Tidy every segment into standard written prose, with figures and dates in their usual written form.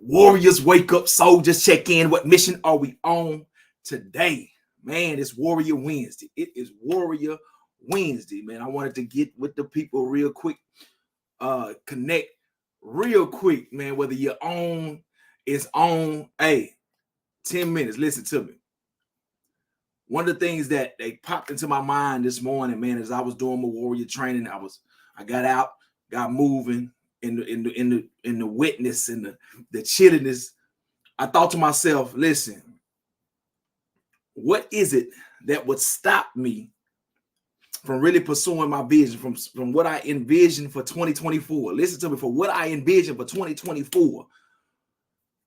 Warriors wake up, soldiers check in. What mission are we on today? Man, it's Warrior Wednesday. It is Warrior Wednesday, man. I wanted to get with the people real quick, connect real quick, man. Whether you're on, it's on. Hey, 10 minutes. Listen to me. One of the things that they popped into my mind this morning, man, as I was doing my warrior training, I got out, got moving in the witness and the chilliness. I thought to myself, listen, what is it that would stop me from really pursuing my vision, from what I envisioned for 2024? Listen to me, for what I envisioned for 2024.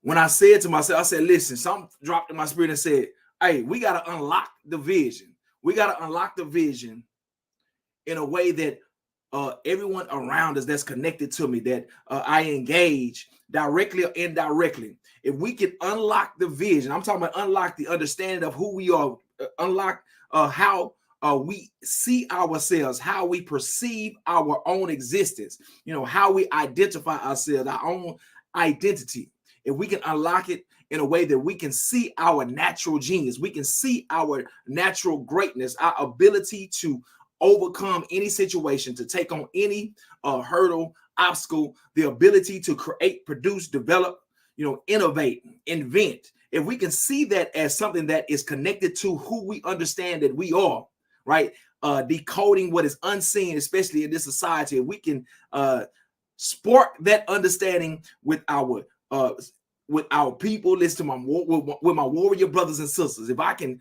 When I said to myself, I said, listen, something dropped in my spirit and said, hey, we got to unlock the vision. We got to unlock the vision in a way that everyone around us that's connected to me, that I engage directly or indirectly. If we can unlock the vision, I'm talking about unlock the understanding of who we are, unlock how we see ourselves, how we perceive our own existence, how we identify ourselves, our own identity. If we can unlock it in a way that we can see our natural genius, we can see our natural greatness, our ability to overcome any situation, to take on any hurdle, obstacle, the ability to create, produce, develop, innovate, invent. If we can see that as something that is connected to who we understand that we are, right? Decoding what is unseen, especially in this society, if we can spark that understanding with our people, listen to with my warrior brothers and sisters. If I can,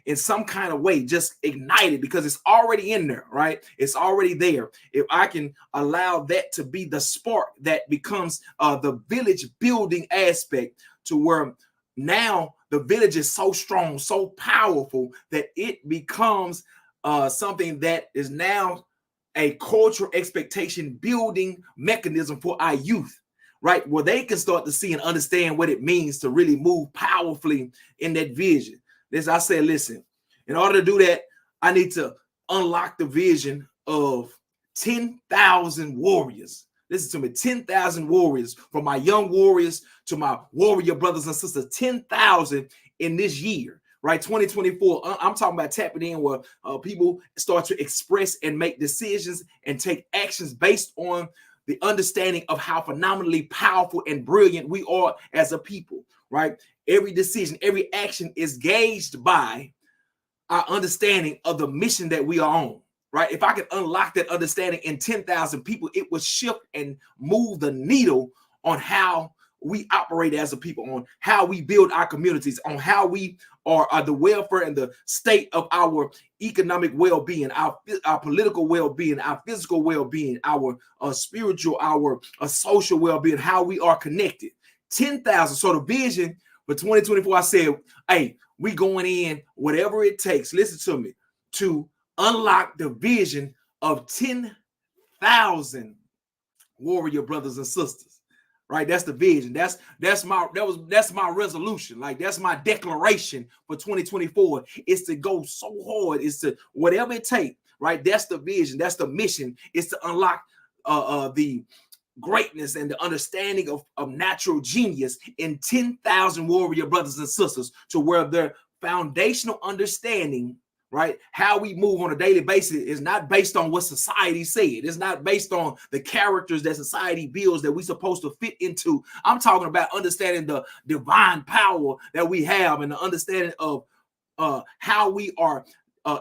in some kind of way, just ignite it, because it's already in there, right? It's already there. If I can allow that to be the spark that becomes the village building aspect, to where now the village is so strong, so powerful, that it becomes something that is now a cultural expectation building mechanism for our youth. Right, where they can start to see and understand what it means to really move powerfully in that vision. I said, listen, in order to do that, I need to unlock the vision of 10,000 warriors. Listen to me, 10,000 warriors, from my young warriors to my warrior brothers and sisters, 10,000 in this year. Right, 2024. I'm talking about tapping in where people start to express and make decisions and take actions based on the understanding of how phenomenally powerful and brilliant we are as a people, right? Every decision, every action is gauged by our understanding of the mission that we are on, right? If I could unlock that understanding in 10,000 people, it would shift and move the needle on how we operate as a people, on how we build our communities, on how we are the welfare and the state of our economic well-being, our political well-being, our physical well-being, our spiritual, our social well-being, how we are connected. 10,000. So the vision for 2024, I said, hey, we going in whatever it takes, listen to me, to unlock the vision of 10,000 warrior brothers and sisters. Right, that's the vision. That's my resolution. Like, that's my declaration for 2024. Is to go so hard. Is to whatever it takes. Right, that's the vision. That's the mission. Is to unlock the greatness and the understanding of natural genius in 10,000 warrior brothers and sisters, to where their foundational understanding, right, how we move on a daily basis, is not based on what society said. It's not based on the characters that society builds that we're supposed to fit into. I'm talking about understanding the divine power that we have, and the understanding of how we are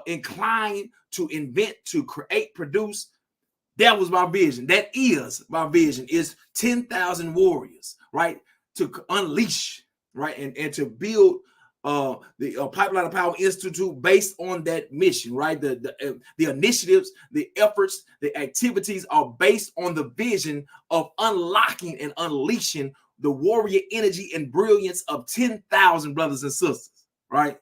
inclined to invent, to create, produce. That was my vision. That is my vision, is 10,000 warriors, right, to unleash, right, and to build the Pipeline of Power Institute based on that mission, right? The initiatives, the efforts, the activities are based on the vision of unlocking and unleashing the warrior energy and brilliance of 10,000 brothers and sisters, right?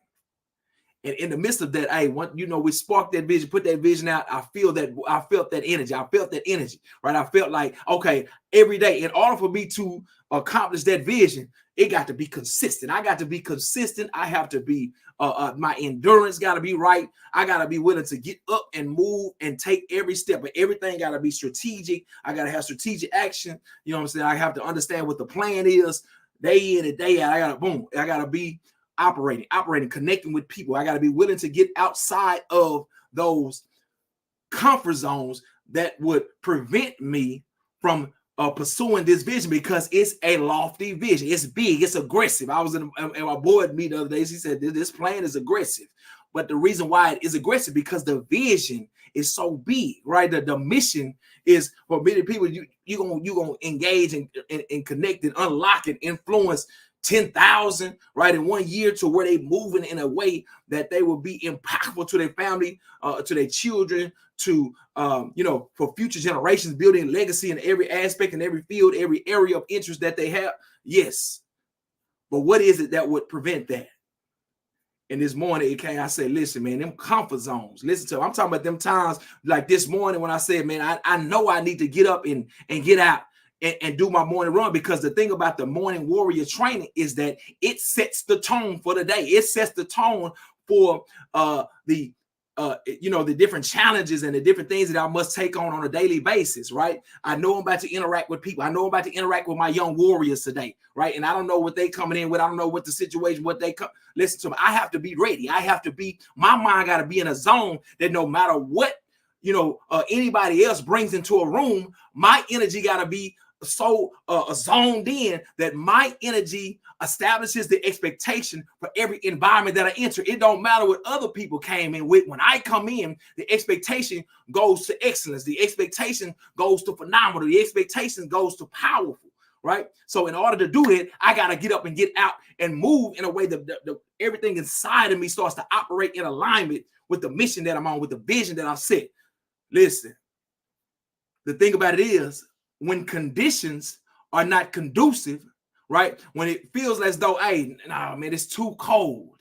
And in the midst of that, hey, we sparked that vision, put that vision out. I felt that energy. I felt that energy, right? I felt like, okay, every day, in order for me to accomplish that vision, it got to be consistent. I got to be consistent. I have to be, my endurance got to be right. I got to be willing to get up and move and take every step, but everything got to be strategic. I got to have strategic action. You know what I'm saying? I have to understand what the plan is day in and day out. I got to be operating, connecting with people. I got to be willing to get outside of those comfort zones that would prevent me from pursuing this vision, because it's a lofty vision. It's big, it's aggressive. I was in my board meeting the other day. He said this plan is aggressive, but the reason why it is aggressive because the vision is so big, right? The mission is for many people. You gonna engage and connect and unlock and influence 10,000 right in 1 year, to where they moving in a way that they will be impactful to their family, to their children, to for future generations, building legacy in every aspect, in every field, every area of interest that they have. Yes, but what is it that would prevent that? And this morning it came, I said, listen, man, them comfort zones. Listen to them. I'm talking about them times like this morning when I said, man, I know I need to get up and get out and do my morning run, because the thing about the morning warrior training is that it sets the tone for the day. It sets the tone for the different challenges and the different things that I must take on a daily basis, right? I know I'm about to interact with people. I know I'm about to interact with my young warriors today, right? And I don't know what they coming in with. I don't know what the situation, what they come. Listen to me. I have to be ready. My mind got to be in a zone that no matter what, anybody else brings into a room, my energy got to be so zoned in that my energy establishes the expectation for every environment that I enter. It don't matter what other people came in with. When I come in, the expectation goes to excellence. The expectation goes to phenomenal. The expectation goes to powerful, right? So in order to do it, I got to get up and get out and move in a way that everything inside of me starts to operate in alignment with the mission that I'm on, with the vision that I've set. Listen, the thing about it is, when conditions are not conducive, right? When it feels as though, hey, nah, man, it's too cold,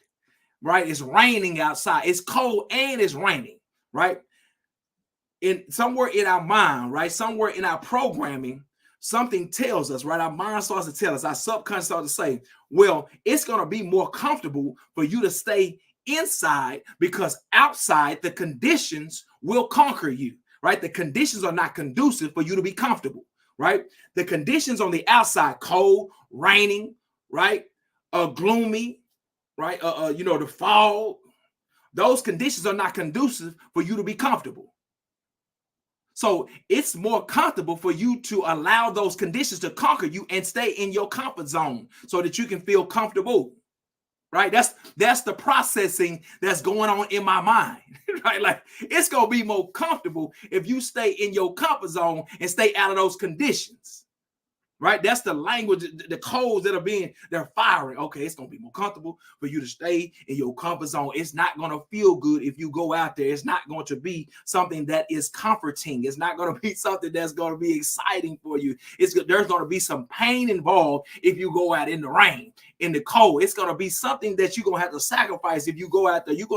right? It's raining outside. It's cold and it's raining, right? Somewhere in our mind, right? Somewhere in our programming, something tells us, right? Our mind starts to tell us, our subconscious starts to say, well, it's going to be more comfortable for you to stay inside, because outside the conditions will conquer you, right? The conditions are not conducive for you to be comfortable, right? The conditions on the outside, cold, raining, right? Gloomy, right? The fog, those conditions are not conducive for you to be comfortable. So it's more comfortable for you to allow those conditions to conquer you and stay in your comfort zone so that you can feel comfortable. Right? That's the processing that's going on in my mind, right? Like, it's going to be more comfortable if you stay in your comfort zone and stay out of those conditions, right? That's the language, the codes they're firing. Okay, it's going to be more comfortable for you to stay in your comfort zone. It's not going to feel good if you go out there. It's not going to be something that is comforting. It's not going to be something that's going to be exciting for you. There's going to be some pain involved if you go out in the rain, in the cold. It's going to be something that you're going to have to sacrifice if you go out there. You're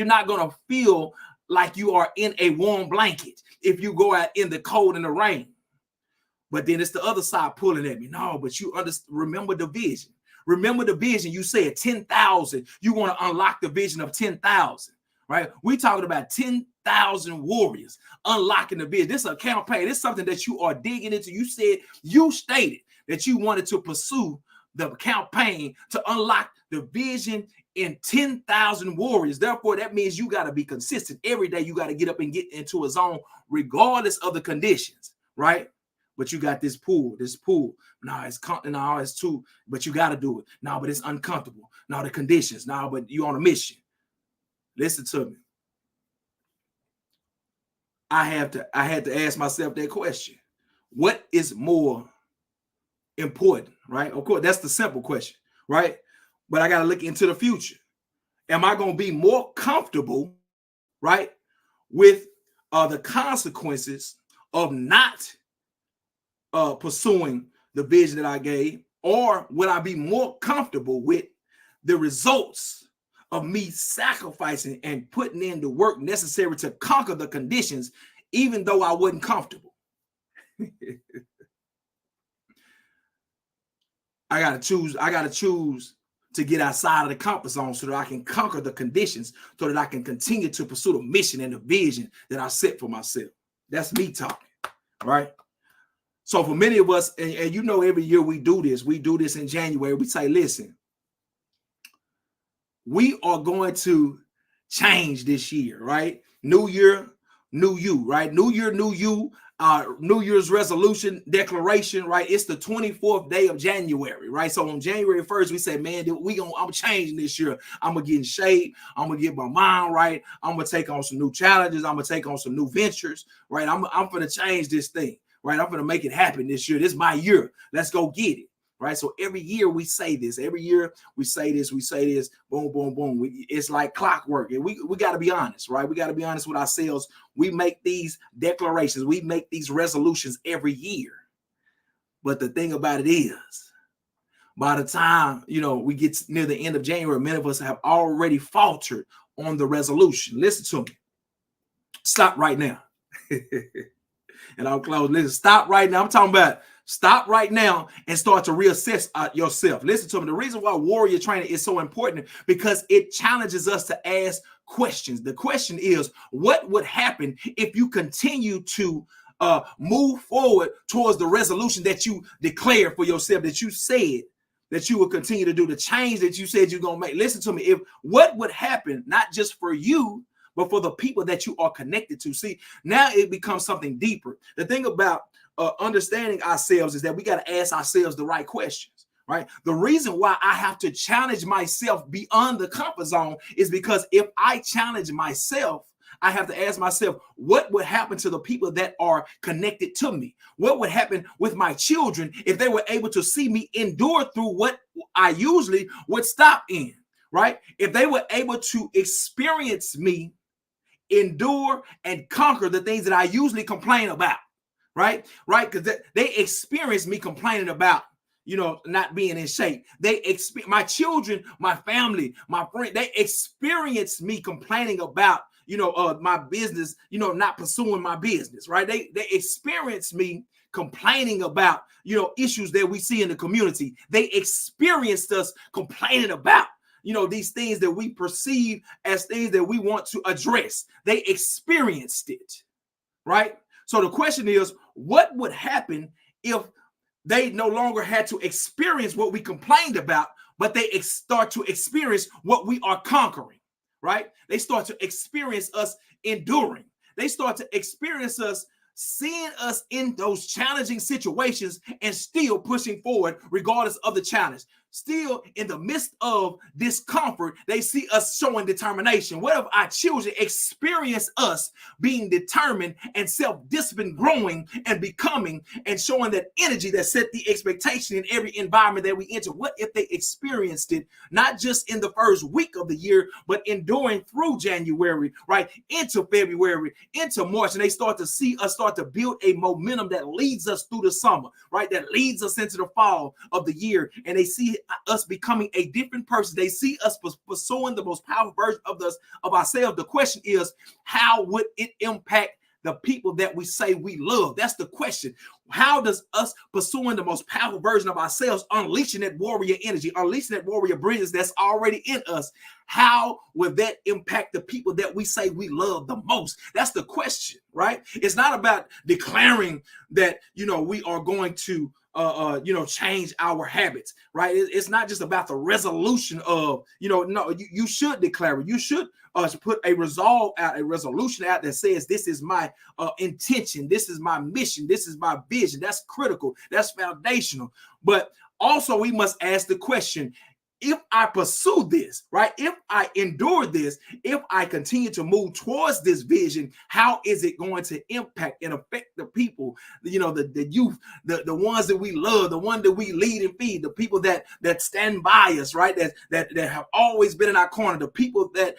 not going to feel like you are in a warm blanket if you go out in the cold and the rain. But then it's the other side pulling at me. No, but remember the vision. Remember the vision. You said 10,000. You want to unlock the vision of 10,000, right? We talking about 10,000 warriors unlocking the vision. This is a campaign. This is something that you are digging into. You stated that you wanted to pursue the campaign to unlock the vision in 10,000 warriors. Therefore, that means you got to be consistent. Every day you got to get up and get into a zone regardless of the conditions, right? But you got this pull. No, it's too, but you got to do it. No, but it's uncomfortable. No, the conditions. No, but you on a mission. Listen to me. I had to ask myself that question. What is more important, right? Of course, that's the simple question, right? But I got to look into the future. Am I going to be more comfortable, right, with the consequences of not pursuing the vision that I gave, or would I be more comfortable with the results of me sacrificing and putting in the work necessary to conquer the conditions, even though I wasn't comfortable. I gotta choose to get outside of the comfort zone so that I can conquer the conditions, so that I can continue to pursue the mission and the vision that I set for myself. That's me talking, right? So for many of us, and you know, every year we do this in January. We say, listen, we are going to change this year, right? New year, new you, right? New year, new you. New Year's resolution declaration, right? It's the 24th day of January, right? So on January 1st, we said, man, I'm changing this year. I'm gonna get in shape. I'm gonna get my mind right. I'm gonna take on some new challenges. I'm gonna take on some new ventures, right? I'm gonna change this thing, right? I'm gonna make it happen this year. This is my year. Let's go get it. Right. So every year we say this, boom, boom, boom. It's like clockwork. And we got to be honest, right? We got to be honest with ourselves. We make these declarations, we make these resolutions every year. But the thing about it is, by the time, we get near the end of January, many of us have already faltered on the resolution. Listen to me. Stop right now. And I'll close. Listen, stop right now. I'm talking about stop right now and start to reassess yourself. Listen to me. The reason why warrior training is so important, because it challenges us to ask questions. The question is, what would happen if you continue to move forward towards the resolution that you declared for yourself, that you said that you would continue to do, the change that you said you're going to make? Listen to me. What would happen, not just for you, but for the people that you are connected to? See, now it becomes something deeper. The thing about understanding ourselves is that we got to ask ourselves the right questions, right? The reason why I have to challenge myself beyond the comfort zone is because if I challenge myself, I have to ask myself, what would happen to the people that are connected to me? What would happen with my children if they were able to see me endure through what I usually would stop in, right? If they were able to experience me endure and conquer the things that I usually complain about, right? Because they experience me complaining about, not being in shape. My children, my family, my friend, they experience me complaining about, my business, not pursuing my business, right? They experience me complaining about, issues that we see in the community. They experienced us complaining about, these things that we perceive as things that we want to address. They experienced it, right? So the question is, what would happen if they no longer had to experience what we complained about, but they start to experience what we are conquering, right? They start to experience us enduring. They start to experience us seeing us in those challenging situations and still pushing forward regardless of the challenge. Still in the midst of discomfort, they see us showing determination. What if our children experience us being determined and self-discipline, growing and becoming and showing that energy that set the expectation in every environment that we enter? What if they experienced it not just in the first week of the year, but enduring through January, right, into February, into March, and they start to see us start to build a momentum that leads us through the summer, right, that leads us into the fall of the year, and they see us becoming a different person. They see us pursuing the most powerful version of ourselves. The question is, how would it impact the people that we say we love? That's the question. How does us pursuing the most powerful version of ourselves, unleashing that warrior energy, unleashing that warrior brilliance that's already in us, how will that impact the people that we say we love the most? That's the question, right? It's not about declaring that, we are going to change our habits, right? It's not just about the resolution of, no, you should declare it. You should put a resolution out that says, this is my intention. This is my mission. This is my vision. That's critical. That's foundational. But also we must ask the question, if I pursue this, right? If I endure this, if I continue to move towards this vision, how is it going to impact and affect the people, the youth, the ones that we love, the one that we lead and feed, the people that stand by us, right? That have always been in our corner, the people that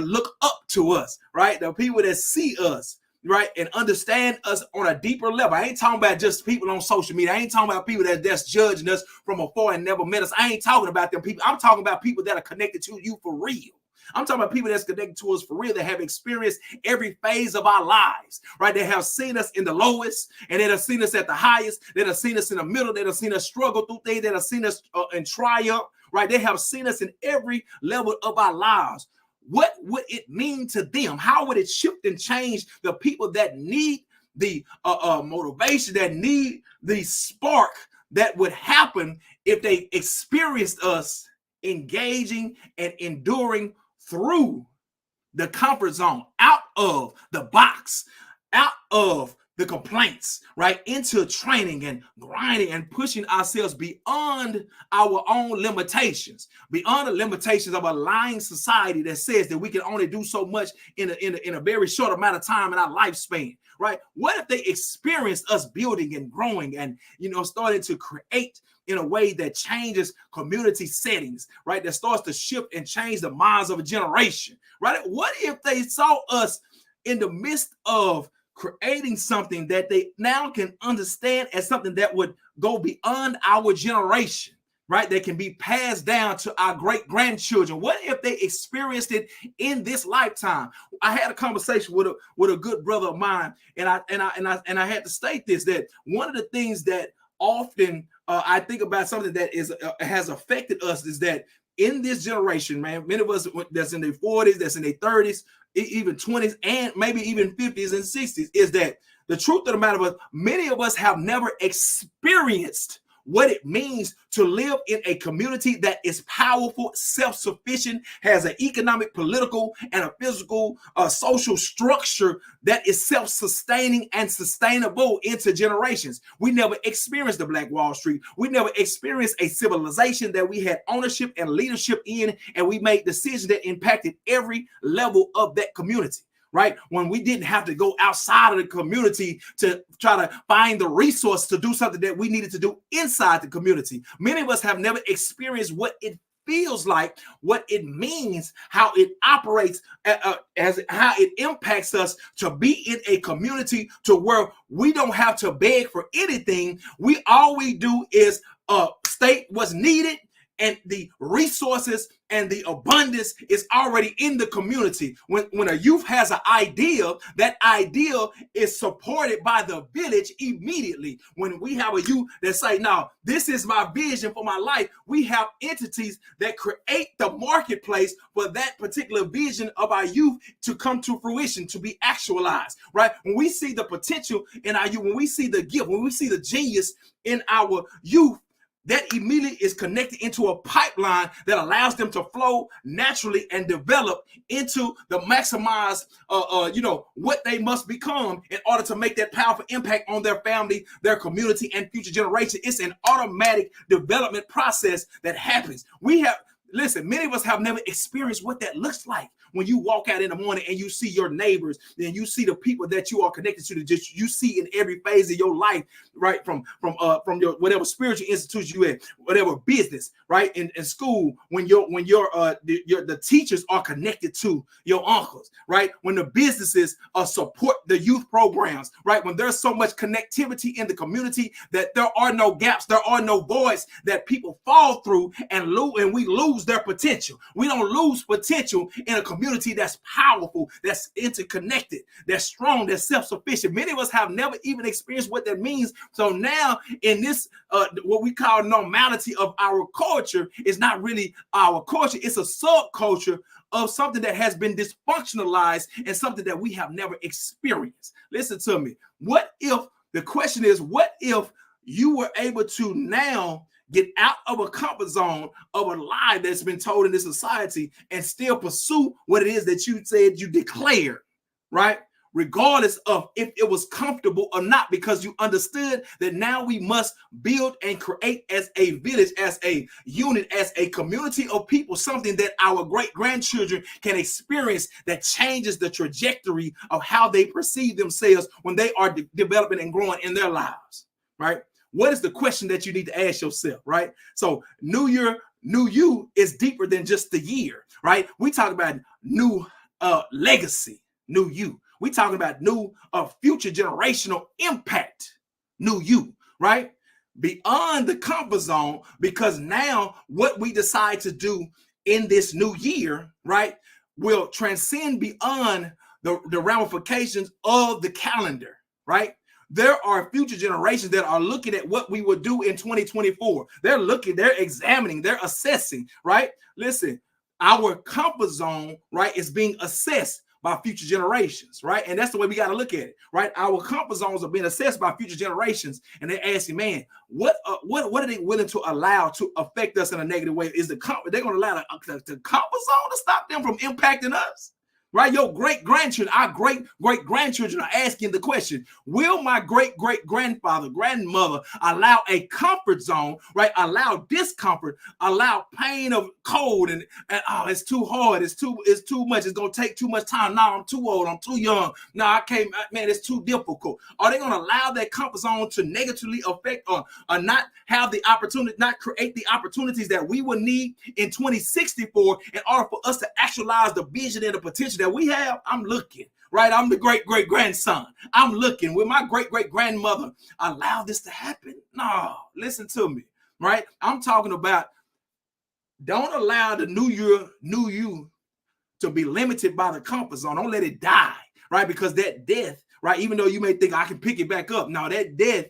look up to us, right? The people that see us, right, and understand us on a deeper level. I ain't talking about just people on social media. I ain't talking about people that's judging us from afar and never met us. I ain't talking about them people. I'm talking about people that are connected to you for real, I'm talking about people that's connected to us for real, that have experienced every phase of our lives, right? They have seen us in the lowest, and they have seen us at the highest. They have seen us in the middle. They have seen us struggle through things. They have seen us in triumph, right? They have seen us in every level of our lives. What would it mean to them? How would it shift and change the people that need the motivation, that need the spark that would happen if they experienced us engaging and enduring through the comfort zone, out of the box, out of the complaints, right, into training and grinding and pushing ourselves beyond our own limitations, beyond the limitations of a lying society that says that we can only do so much in a very short amount of time in our lifespan, right? What if they experienced us building and growing and, starting to create in a way that changes community settings, right? That starts to shift and change the minds of a generation, right? What if they saw us in the midst of creating something that they now can understand as something that would go beyond our generation, right? That can be passed down to our great grandchildren. What if they experienced it in this lifetime? I had a conversation with a good brother of mine, and I had to state this, that one of the things that often I think about, something that has affected us, is that in this generation, man, many of us that's in their 40s, that's in their 30s, even 20s, and maybe even 50s and 60s, is that the truth of the matter is many of us have never experienced what it means to live in a community that is powerful, self-sufficient, has an economic, political, and a physical, social structure that is self-sustaining and sustainable into generations. We never experienced the Black Wall Street. We never experienced a civilization that we had ownership and leadership in, and we made decisions that impacted every level of that community. Right? When we didn't have to go outside of the community to try to find the resource to do something that we needed to do inside the community. Many of us have never experienced what it feels like, what it means, how it operates, as how it impacts us to be in a community to where we don't have to beg for anything. All we do is state what's needed, and the resources and the abundance is already in the community. When a youth has an idea, that idea is supported by the village immediately. When we have a youth that say, "Now, this is my vision for my life," we have entities that create the marketplace for that particular vision of our youth to come to fruition, to be actualized, right? When we see the potential in our youth, when we see the gift, when we see the genius in our youth, that immediately is connected into a pipeline that allows them to flow naturally and develop into the maximize, what they must become in order to make that powerful impact on their family, their community, and future generation. It's an automatic development process that happens. Many of us have never experienced what that looks like. When you walk out in the morning and you see your neighbors, then you see the people that you are connected to, that you see in every phase of your life, right? From your whatever spiritual institution you in, whatever business, right? In school, when the teachers are connected to your uncles, right? When the businesses support the youth programs, right? When there's so much connectivity in the community that there are no gaps, there are no voids that people fall through and we lose their potential. We don't lose potential in a community that's powerful, that's interconnected, that's strong, that's self-sufficient. Many of us have never even experienced what that means. So now in this, what we call normality of our culture, is not really our culture. It's a subculture of something that has been dysfunctionalized and something that we have never experienced. Listen to me. The question is, what if you were able to now get out of a comfort zone of a lie that's been told in this society and still pursue what it is that you said you declared, right? Regardless of if it was comfortable or not, because you understood that now we must build and create as a village, as a unit, as a community of people, something that our great grandchildren can experience that changes the trajectory of how they perceive themselves when they are developing and growing in their lives, right? What is the question that you need to ask yourself, right? So new year, new you is deeper than just the year, right? We talk about new legacy, new you. We talking about new future generational impact, new you, right? Beyond the comfort zone, because now what we decide to do in this new year, right, will transcend beyond the ramifications of the calendar, right? There are future generations that are looking at what we will do in 2024. They're looking, they're examining, they're assessing, right? Listen, our comfort zone, right, is being assessed by future generations, right? And that's the way we got to look at it, right? Our comfort zones are being assessed by future generations, and they're asking, man, what are they willing to allow to affect us in a negative way? Is they're going to allow the comfort zone to stop them from impacting us? Right? Your great-grandchildren, our great-great-grandchildren are asking the question, will my great-great-grandfather, grandmother allow a comfort zone, right? Allow discomfort, allow pain of cold and oh, it's too hard, it's too much, it's going to take too much time. Now I'm too old, I'm too young. No, I can't, man, it's too difficult. Are they going to allow that comfort zone to negatively affect or not have the opportunity, not create the opportunities that we will need in 2064 in order for us to actualize the vision and the potential that we have? I'm looking, right? I'm the great-great-grandson. I'm looking. Will my great-great-grandmother allow this to happen? No, listen to me, right? I'm talking about don't allow the new year, new you to be limited by the comfort zone. Don't let it die, right? Because that death, right, even though you may think I can pick it back up, no, that death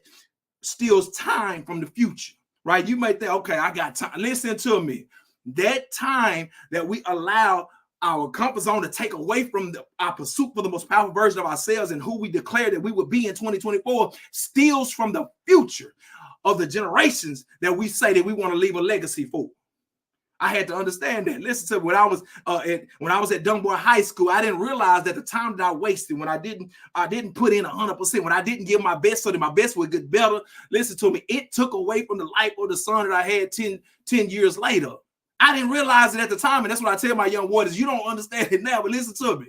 steals time from the future, right? You may think, okay, I got time. Listen to me. That time that we allow our comfort zone to take away from our pursuit for the most powerful version of ourselves and who we declare that we would be in 2024 steals from the future of the generations that we say that we want to leave a legacy for. I had to understand that. Listen to me. When I was at Dunbar High School, I didn't realize that the time that I wasted when I didn't put in 100%, when I didn't give my best so that my best would get better. Listen to me. It took away from the life of the son that I had 10 years later. I didn't realize it at the time, and that's what I tell my young warriors. You don't understand it now, but listen to me.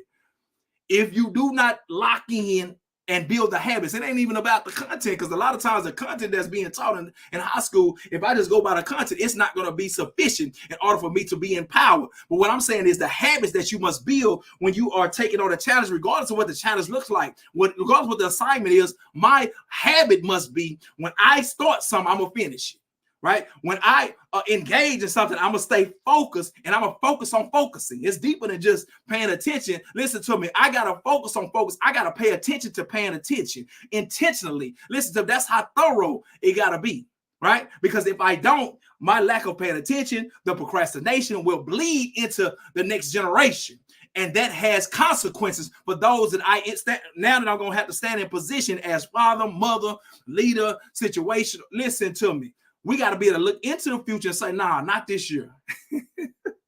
If you do not lock in and build the habits, it ain't even about the content, because a lot of times the content that's being taught in high school, if I just go by the content, it's not going to be sufficient in order for me to be empowered. But what I'm saying is the habits that you must build when you are taking on a challenge, regardless of what the challenge looks like, regardless of what the assignment is, my habit must be when I start something, I'm going to finish it. Right? When I engage in something, I'm going to stay focused, and I'm going to focus on focusing. It's deeper than just paying attention. Listen to me. I got to focus on focus. I got to pay attention to paying attention intentionally. Listen to me. That's how thorough it got to be. Right? Because if I don't, my lack of paying attention, the procrastination will bleed into the next generation. And that has consequences for those that now that I'm going to have to stand in position as father, mother, leader, situation. Listen to me. We got to be able to look into the future and say, nah, not this year.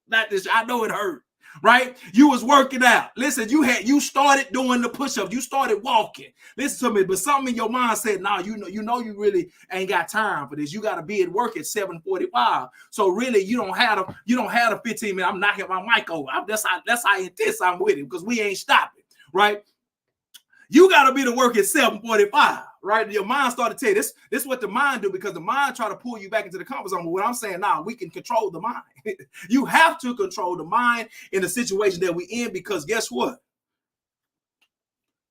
Not this year. I know it hurt, right? You was working out. Listen, you started doing the push-ups. You started walking. Listen to me, but something in your mind said, nah, you know you really ain't got time for this. You got to be at work at 7:45. So really, you don't have a 15 minutes. I'm knocking my mic over. That's how intense I'm with it, because we ain't stopping, right? You got to be to work at 7:45, right? Your mind started to tell you this is what the mind do, because the mind try to pull you back into the comfort zone. But what I'm saying now, we can control the mind. You have to control the mind in the situation that we in, because guess what?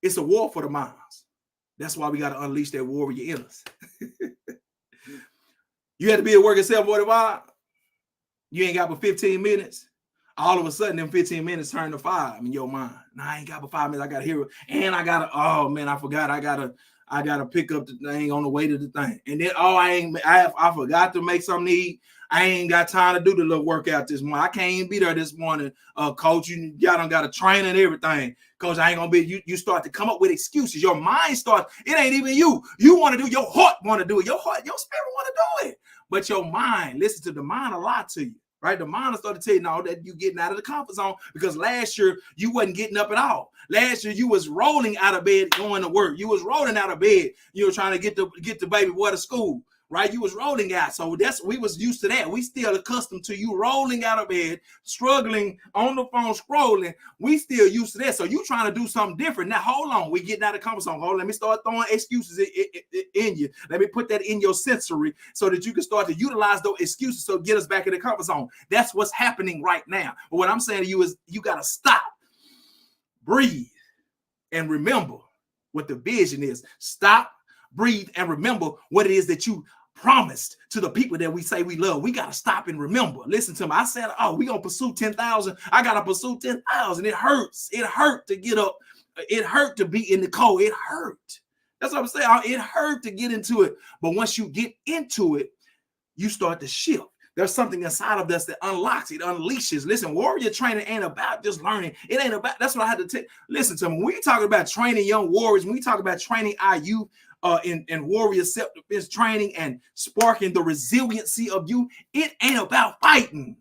It's a war for the minds. That's why we got to unleash that warrior in us. You had to be at work at 7:45. You ain't got but 15 minutes. All of a sudden, them 15 minutes turn to 5 in your mind. Nah, I ain't got but 5 minutes. I got to hear it. And I got to, oh man, I forgot. I got to pick up the thing on the way to the thing. And then, I forgot to make something to eat. I ain't got time to do the little workout this morning. I can't even be there this morning. Coach, y'all done got a train and everything. Coach, I ain't going to be, you start to come up with excuses. Your mind starts, it ain't even you. You want to do, your heart want to do it. Your heart, your spirit want to do it. But your mind, listen to the mind a lot to you. Right? The mind will start to tell you now that you're getting out of the comfort zone, because last year you wasn't getting up at all. Last year you was rolling out of bed going to work. You was rolling out of bed. You were trying to get the baby boy to school. Right? You was rolling out. So we was used to that. We still accustomed to you rolling out of bed, struggling on the phone, scrolling. We still used to that. So you trying to do something different. Now, hold on. We getting out of the comfort zone. Hold on. Let me start throwing excuses in you. Let me put that in your sensory so that you can start to utilize those excuses so get us back in the comfort zone. That's what's happening right now. But what I'm saying to you is you got to stop, breathe, and remember what the vision is. Stop, breathe, and remember what it is that you promised to the people that we say we love. We got to stop and remember. Listen to me. I said, oh, we going to pursue 10,000. I got to pursue 10,000. It hurts. It hurt to get up. It hurt to be in the cold. It hurt. That's what I'm saying. It hurt to get into it. But once you get into it, you start to shift. There's something inside of us that unlocks, it unleashes. Listen, warrior training ain't about just learning. It ain't about, that's what I had to take. Listen to me. When we talk about training young warriors, when we talk about training our youth in warrior self-defense training and sparking the resiliency of you, it ain't about fighting.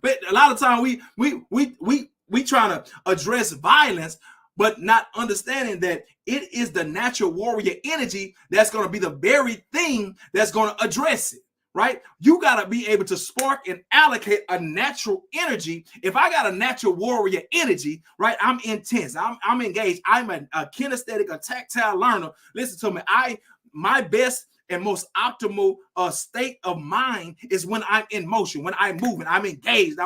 But a lot of time we trying to address violence, but not understanding that it is the natural warrior energy that's going to be the very thing that's going to address it. Right? You got to be able to spark and allocate a natural energy. If I got a natural warrior energy, right? I'm intense. I'm engaged. I'm a kinesthetic, a tactile learner. Listen to me. My best and most optimal state of mind is when I'm in motion, when I'm moving, I'm engaged.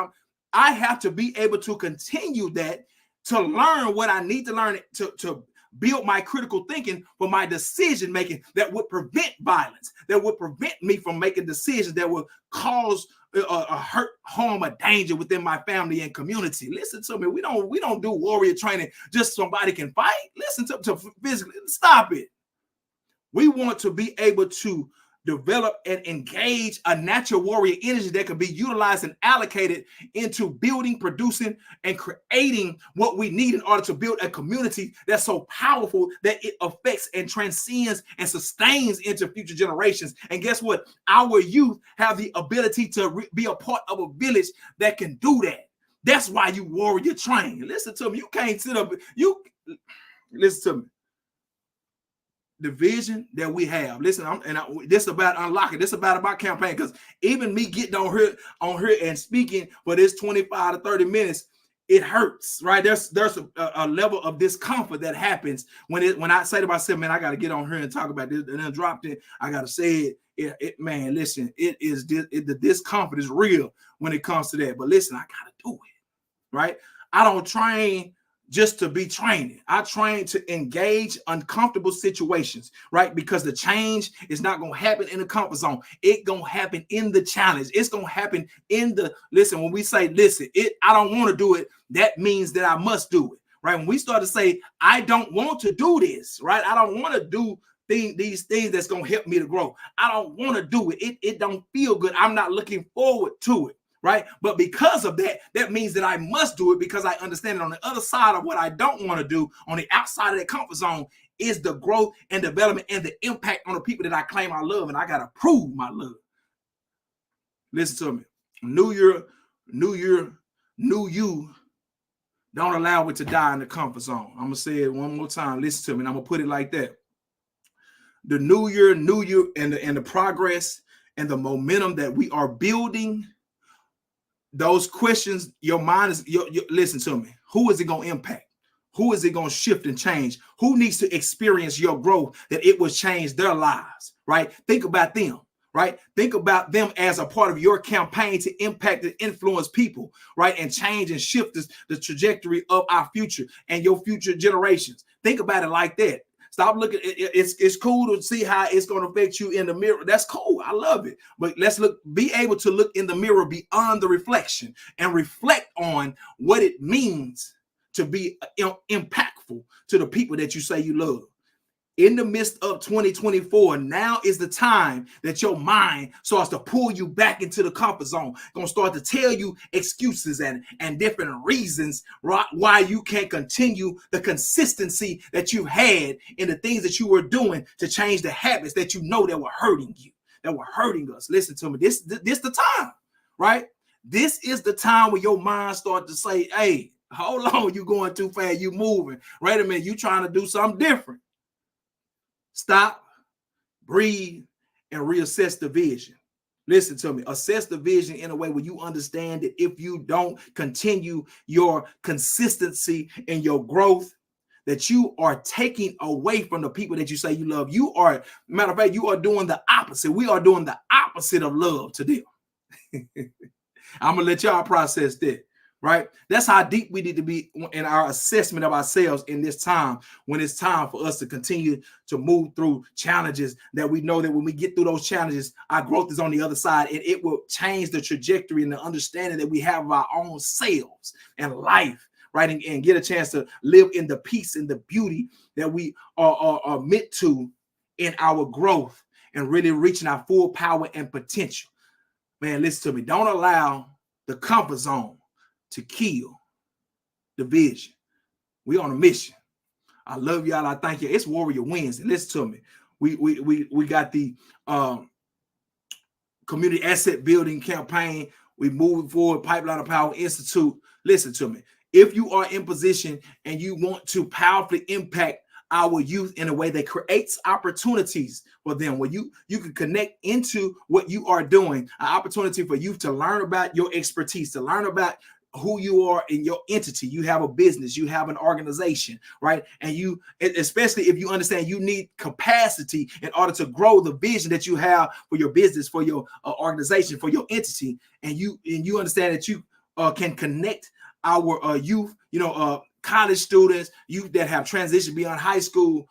I have to be able to continue that to learn what I need to learn to build my critical thinking for my decision making that would prevent violence, that would prevent me from making decisions that would cause a hurt, harm, or danger within my family and community. Listen to me. We don't do warrior training just so somebody can fight. Listen to physically. Stop it. We want to be able to develop and engage a natural warrior energy that can be utilized and allocated into building, producing, and creating what we need in order to build a community that's so powerful that it affects and transcends and sustains into future generations. And guess what? Our youth have the ability to be a part of a village that can do that. That's why you warrior train. Listen to me. You can't sit up. Listen to me. The vision that we have. Listen, this is about unlocking. This is about my campaign, because even me getting on here and speaking for this 25 to 30 minutes, it hurts, right? There's a level of discomfort that happens when I say to myself, man, I got to get on here and talk about this, and then dropped it. I got to say it. Man, listen, the discomfort is real when it comes to that. But listen, I got to do it, right? I don't train just to be training. I train to engage uncomfortable situations, right? Because the change is not going to happen in the comfort zone. It's going to happen in the challenge. It's going to happen in the, listen, when we say, listen, I don't want to do it, that means that I must do it, right? When we start to say, I don't want to do this, right? I don't want to do these things that's going to help me to grow. I don't want to do it. It don't feel good. I'm not looking forward to it. Right. But because of that, that means that I must do it, because I understand that on the other side of what I don't want to do, on the outside of that comfort zone, is the growth and development and the impact on the people that I claim I love. And I got to prove my love. Listen to me. New year, new you. Don't allow it to die in the comfort zone. I'm going to say it one more time. Listen to me. And I'm going to put it like that. The new year, and the progress and the momentum that we are building, those questions, your mind is, listen to me. Who is it going to impact? Who is it going to shift and change? Who needs to experience your growth that it will change their lives, right? Think about them, right? Think about them as a part of your campaign to impact and influence people, right? And change and shift the trajectory of our future and your future generations. Think about it like that. Stop looking. It's cool to see how it's going to affect you in the mirror. That's cool. I love it. But let's be able to look in the mirror beyond the reflection and reflect on what it means to be impactful to the people that you say you love. In the midst of 2024, now is the time that your mind starts to pull you back into the comfort zone. Gonna start to tell you excuses and different reasons why you can't continue the consistency that you had in the things that you were doing to change the habits that you know that were hurting you, that were hurting us. Listen to me. This the time, right? This is the time where your mind starts to say, hey, hold on, you going too fast, you moving. Wait a minute, you trying to do something different. Stop, breathe, and reassess the vision. Listen to me. Assess the vision in a way where you understand that if you don't continue your consistency in your growth, that you are taking away from the people that you say you love. You are, matter of fact, you are doing the opposite. We are doing the opposite of love to them. I'm going to let y'all process that. right? That's how deep we need to be in our assessment of ourselves in this time, when it's time for us to continue to move through challenges that we know that when we get through those challenges, our growth is on the other side, and it will change the trajectory and the understanding that we have of our own selves and life, right? And get a chance to live in the peace and the beauty that we are meant to in our growth and really reaching our full power and potential. Man, listen to me. Don't allow the comfort zone to kill the vision. We on a mission. I love y'all. I thank you. It's Warrior Wednesday. Listen to me. We got the community asset building campaign. We moving forward. Pipeline of Power Institute. Listen to me. If you are in position and you want to powerfully impact our youth in a way that creates opportunities for them, where you can connect into what you are doing, an opportunity for youth to learn about your expertise, to learn about who you are in your entity. You have a business, you have an organization, right? And you, especially if you understand you need capacity in order to grow the vision that you have for your business, for your organization, for your entity, and you understand that you can connect our youth, college students, youth that have transitioned beyond high school,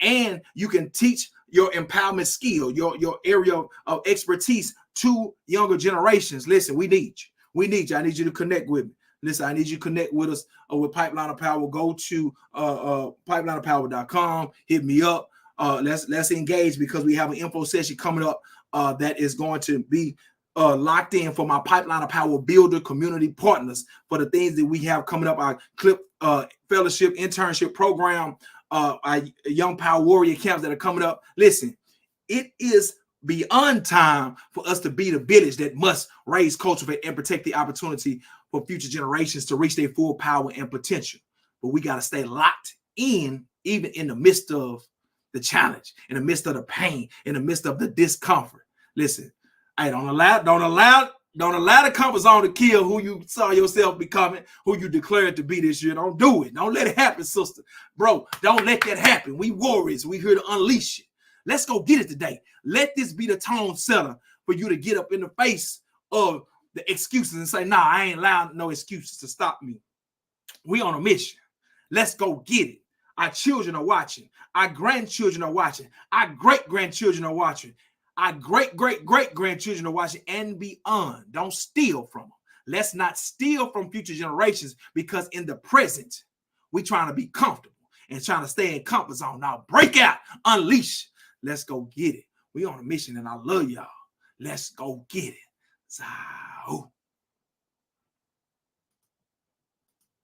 and you can teach your empowerment skill, your area of expertise to younger generations. Listen, we need you. I need you to connect with me. Listen, I need you to connect with us with Pipeline of Power. Go to pipelineofpower.com. Hit me up. Let's engage, because we have an info session coming up that is going to be locked in for my Pipeline of Power Builder community partners for the things that we have coming up. Our CLIP fellowship internship program, our Young Power Warrior camps that are coming up. Listen, it is beyond time for us to be the village that must raise, cultivate, and protect the opportunity for future generations to reach their full power and potential. But we got to stay locked in, even in the midst of the challenge, in the midst of the pain, in the midst of the discomfort. Listen, hey, don't allow the comfort zone to kill who you saw yourself becoming, who you declared to be this year. Don't do it. Don't let it happen, sister. Bro, don't let that happen. We warriors. We here to unleash it. Let's go get it today. Let this be the tone setter for you to get up in the face of the excuses and say, nah, I ain't allowed no excuses to stop me. We on a mission. Let's go get it. Our children are watching. Our grandchildren are watching. Our great-grandchildren are watching. Our great-great-great-grandchildren are watching and beyond. Don't steal from them. Let's not steal from future generations, because in the present, we're trying to be comfortable and trying to stay in comfort zone. Now break out, unleash. Let's go get it. We on a mission, and I love y'all. Let's go get it. So